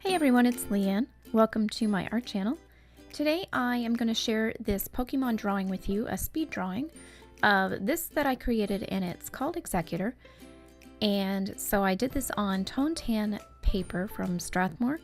Hey everyone, it's Leanne. Welcome to my art channel. Today I am going to share this Pokemon drawing with you, a speed drawing of this that I created, and it's called Exeggutor. And so I did this on tone tan paper from Strathmore,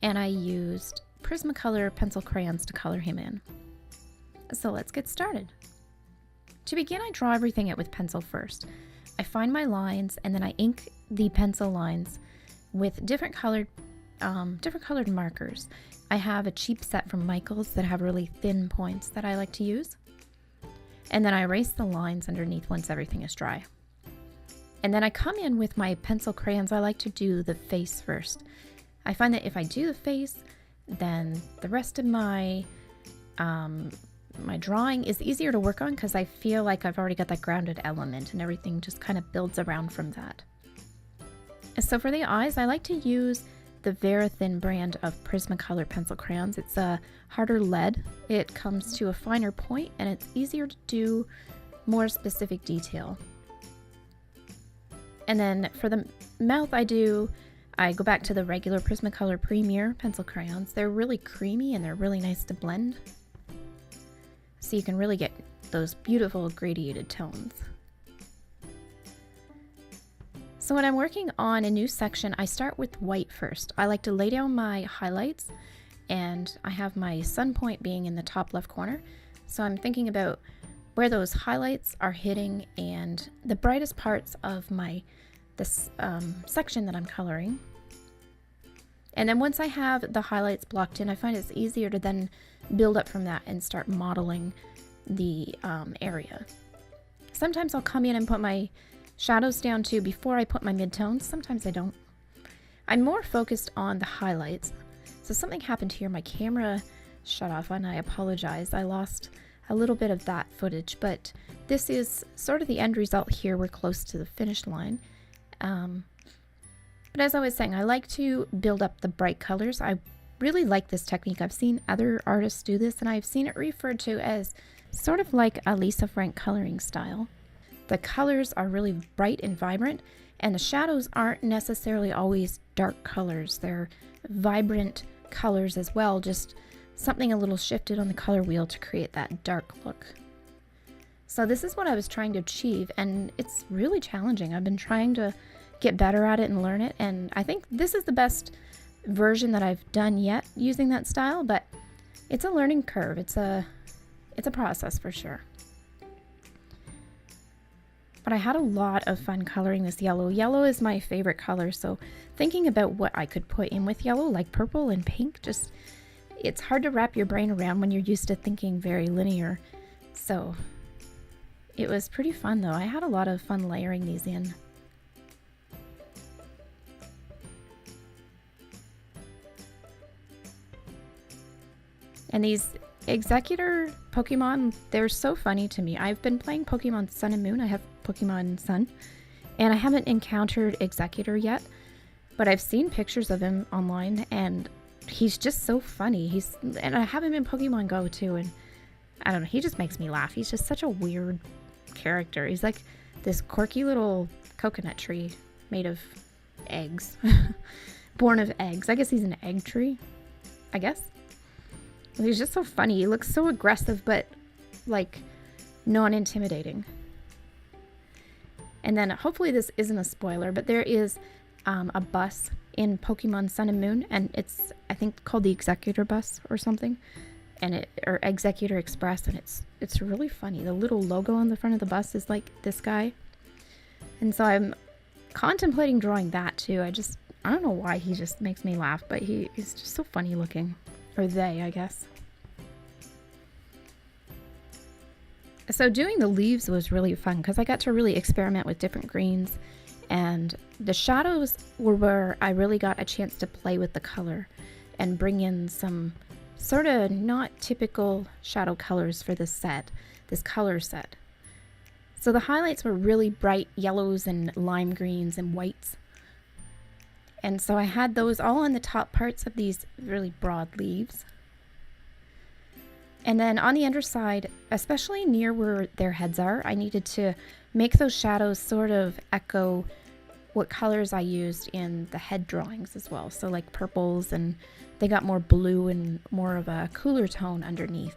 and I used Prismacolor pencil crayons to color him in. So let's get started. To begin, I draw everything out with pencil first. I find my lines and then I ink the pencil lines with different colored markers. I have a cheap set from Michael's that have really thin points that I like to use. And then I erase the lines underneath once everything is dry. And then I come in with my pencil crayons. I like to do the face first. I find that if I do the face, then the rest of my drawing is easier to work on because I feel like I've already got that grounded element and everything just kind of builds around from that. So for the eyes, I like to use the Very Thin brand of Prismacolor pencil crayons. It's a harder lead. It comes to a finer point and it's easier to do more specific detail. And then for the mouth, I go back to the regular Prismacolor Premier pencil crayons. They're really creamy and they're really nice to blend. So you can really get those beautiful gradiated tones. So when I'm working on a new section, I start with white first. I like to lay down my highlights, and I have my sun point being in the top left corner. So I'm thinking about where those highlights are hitting and the brightest parts of this section that I'm coloring. And then once I have the highlights blocked in, I find it's easier to then build up from that and start modeling the area. Sometimes I'll come in and put my shadows down too before I put my midtones. Sometimes I don't. I'm more focused on the highlights. So something happened here. My camera shut off and I apologize. I lost a little bit of that footage, but this is sort of the end result here. We're close to the finish line. But as I was saying, I like to build up the bright colors. I really like this technique. I've seen other artists do this, and I've seen it referred to as sort of like a Lisa Frank coloring style. The colors are really bright and vibrant, and the shadows aren't necessarily always dark colors. They're vibrant colors as well, just something a little shifted on the color wheel to create that dark look. So this is what I was trying to achieve, and it's really challenging. I've been trying to get better at it and learn it, and I think this is the best version that I've done yet using that style, but it's a learning curve. It's a process for sure. But I had a lot of fun coloring this yellow. Yellow is my favorite color, so thinking about what I could put in with yellow, like purple and pink, it's hard to wrap your brain around when you're used to thinking very linear. So it was pretty fun though. I had a lot of fun layering these in. And these Exeggutor Pokemon, they're so funny to me. I've been playing Pokemon Sun and Moon. I have Pokemon Sun, and I haven't encountered Exeggutor yet, but I've seen pictures of him online, and he's just so funny. And I have him in Pokemon Go too, and I don't know, he just makes me laugh. He's just such a weird character. He's like this quirky little coconut tree made of eggs. Born of eggs. I guess he's an egg tree, I guess. He's just so funny. He looks so aggressive, but like non-intimidating. And then hopefully this isn't a spoiler, but there is a bus in Pokemon Sun and Moon, and it's, I think, called the Exeggutor bus or something, or Exeggutor Express, and it's really funny. The little logo on the front of the bus is like this guy, and so I'm contemplating drawing that too. I don't know why he just makes me laugh, but he's just so funny looking. Or they, I guess. So doing the leaves was really fun because I got to really experiment with different greens, and the shadows were where I really got a chance to play with the color and bring in some sort of not typical shadow colors for this color set. So the highlights were really bright yellows and lime greens and whites. And so I had those all on the top parts of these really broad leaves. And then on the underside, especially near where their heads are, I needed to make those shadows sort of echo what colors I used in the head drawings as well. So like purples, and they got more blue and more of a cooler tone underneath.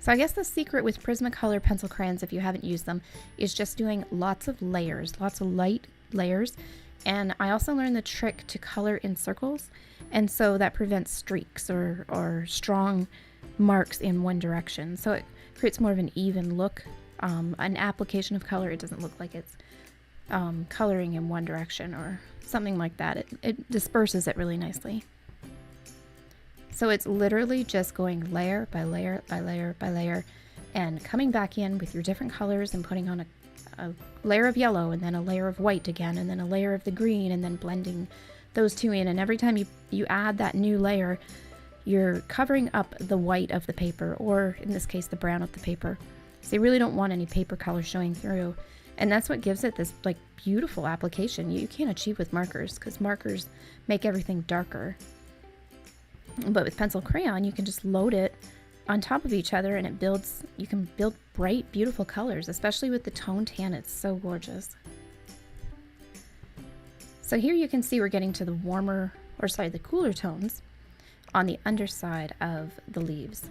So I guess the secret with Prismacolor pencil crayons, if you haven't used them, is just doing lots of layers, lots of light layers. And I also learned the trick to color in circles, and so that prevents streaks or strong marks in one direction. So it creates more of an even look. An application of color, it doesn't look like it's coloring in one direction or something like that. It disperses it really nicely. So it's literally just going layer by layer by layer by layer and coming back in with your different colors and putting on a layer of yellow and then a layer of white again and then a layer of the green and then blending those two in. And every time you add that new layer, you're covering up the white of the paper, or in this case the brown of the paper. So you really don't want any paper color showing through. And that's what gives it this like beautiful application you can't achieve with markers, because markers make everything darker. But with pencil crayon, you can just load it on top of each other and it builds, you can build bright, beautiful colors, especially with the tone tan. It's so gorgeous. So here you can see we're getting to the warmer, or sorry, the cooler tones on the underside of the leaves.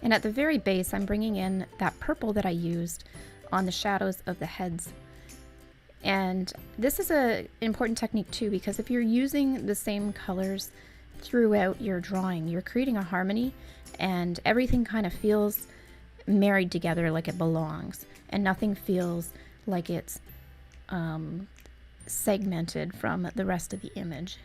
And at the very base, I'm bringing in that purple that I used on the shadows of the heads. And this is an important technique too, because if you're using the same colors throughout your drawing, you're creating a harmony and everything kind of feels married together like it belongs, and nothing feels like it's segmented from the rest of the image.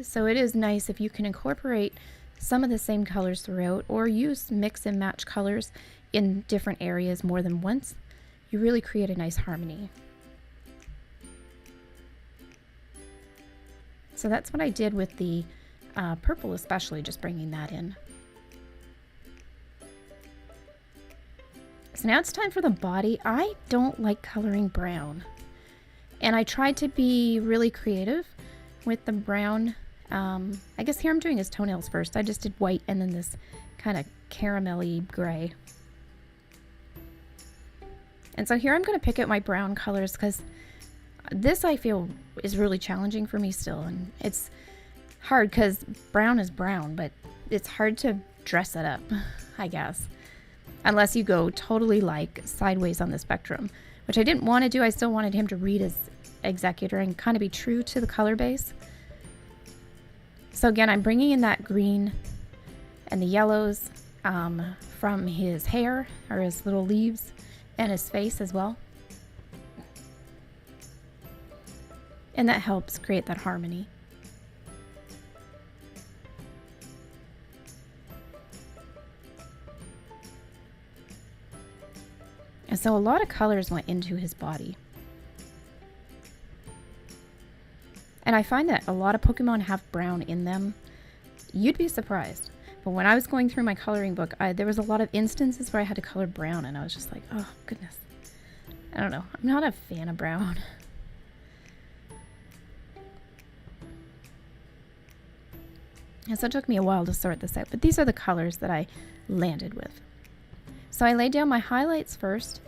So it is nice if you can incorporate some of the same colors throughout, or use mix and match colors in different areas more than once. You really create a nice harmony. So that's what I did with the purple, especially just bringing that in. So now it's time for the body. I don't like coloring brown, and I tried to be really creative with the brown. I guess here I'm doing his toenails first. I just did white and then this kind of caramelly gray. And so here I'm going to pick out my brown colors, because this I feel is really challenging for me still. And it's hard because brown is brown, but it's hard to dress it up, I guess. Unless you go totally like sideways on the spectrum, which I didn't want to do. I still wanted him to read his Exeggutor and kind of be true to the color base. So again, I'm bringing in that green and the yellows from his hair, or his little leaves, and his face as well. And that helps create that harmony. And so a lot of colors went into his body. And I find that a lot of Pokemon have brown in them. You'd be surprised. But when I was going through my coloring book, there was a lot of instances where I had to color brown, and I was just like, oh, goodness. I don't know. I'm not a fan of brown. And so it took me a while to sort this out. But these are the colors that I landed with. So I laid down my highlights first,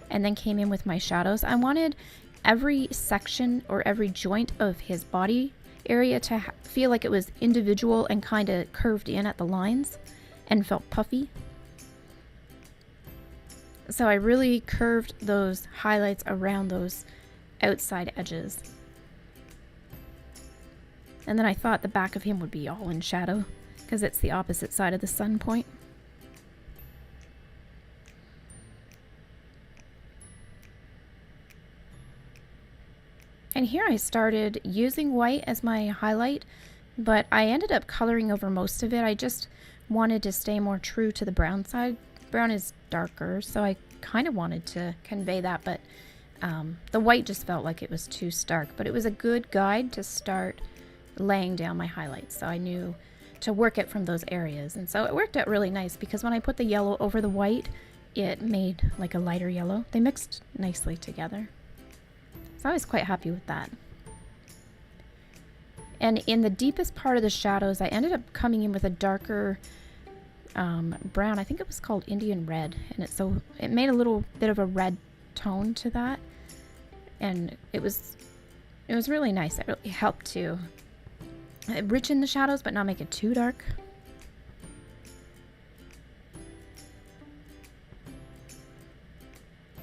and then came in with my shadows. I wanted every section or every joint of his body area to feel like it was individual and kind of curved in at the lines and felt puffy. So I really curved those highlights around those outside edges. And then I thought the back of him would be all in shadow, because it's the opposite side of the sun point. And here I started using white as my highlight, but I ended up coloring over most of it. I just wanted to stay more true to the brown side. Brown is darker, so I kind of wanted to convey that, but the white just felt like it was too stark. But it was a good guide to start laying down my highlights, so I knew to work it from those areas. And so it worked out really nice, because when I put the yellow over the white, it made like a lighter yellow. They mixed nicely together. So I was quite happy with that. And in the deepest part of the shadows, I ended up coming in with a darker brown. I think it was called Indian Red, and it made a little bit of a red tone to that, and it was really nice. It really helped to richen the shadows, but not make it too dark.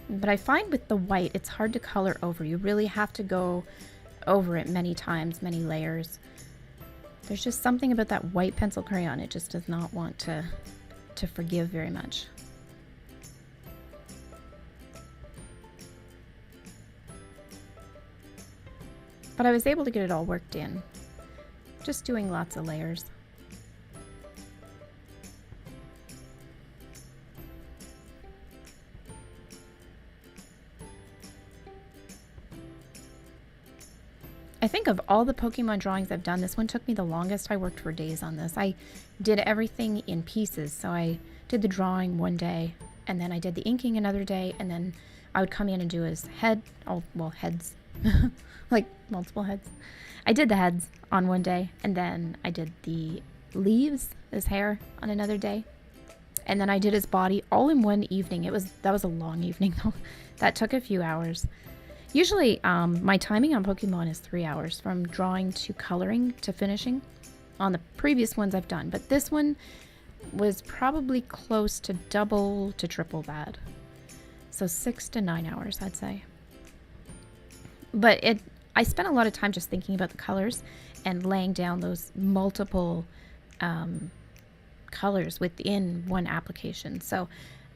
But I find with the white, it's hard to color over. You really have to go over it many times, many layers. There's just something about that white pencil crayon. It just does not want to forgive very much. But I was able to get it all worked in. Just doing lots of layers. I think of all the Pokemon drawings I've done, this one took me the longest. I worked for days on this. I did everything in pieces. So I did the drawing one day, and then I did the inking another day, and then I would come in and do his head. Oh, well, heads. Like multiple heads. I did the heads on one day, and then I did the leaves, his hair, on another day. And then I did his body all in one evening. That was a long evening, though. That took a few hours. Usually, my timing on Pokemon is 3 hours, from drawing to coloring to finishing on the previous ones I've done. But this one was probably close to double to triple that. So 6 to 9 hours, I'd say. But I spent a lot of time just thinking about the colors and laying down those multiple colors within one application. So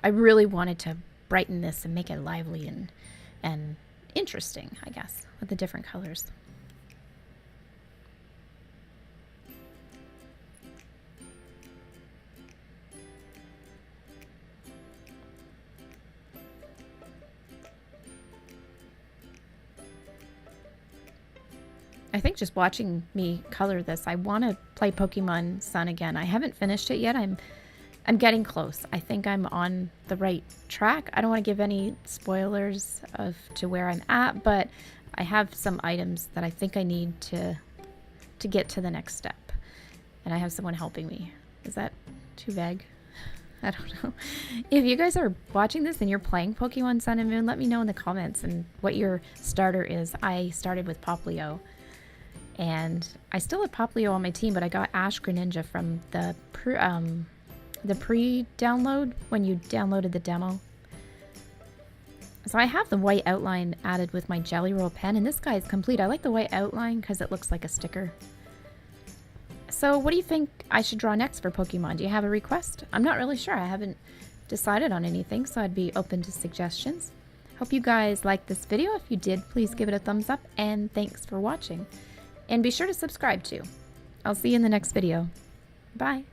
I really wanted to brighten this and make it lively and interesting, I guess, with the different colors. I think just watching me color this, I want to play Pokemon Sun again. I haven't finished it yet. I'm getting close. I think I'm on the right track. I don't want to give any spoilers to where I'm at, but I have some items that I think I need to get to the next step. And I have someone helping me. Is that too vague? I don't know. If you guys are watching this and you're playing Pokemon Sun and Moon, let me know in the comments and what your starter is. I started with Poplio. And I still have Poplio on my team, but I got Ash Greninja from the pre-download when you downloaded the demo. So I have the white outline added with my Jelly Roll pen, and this guy is complete. I like the white outline because it looks like a sticker. So what do you think I should draw next for Pokemon? Do you have a request? I'm not really sure. I haven't decided on anything, so I'd be open to suggestions. Hope you guys liked this video. If you did, please give it a thumbs up, and thanks for watching. And be sure to subscribe too. I'll see you in the next video. Bye.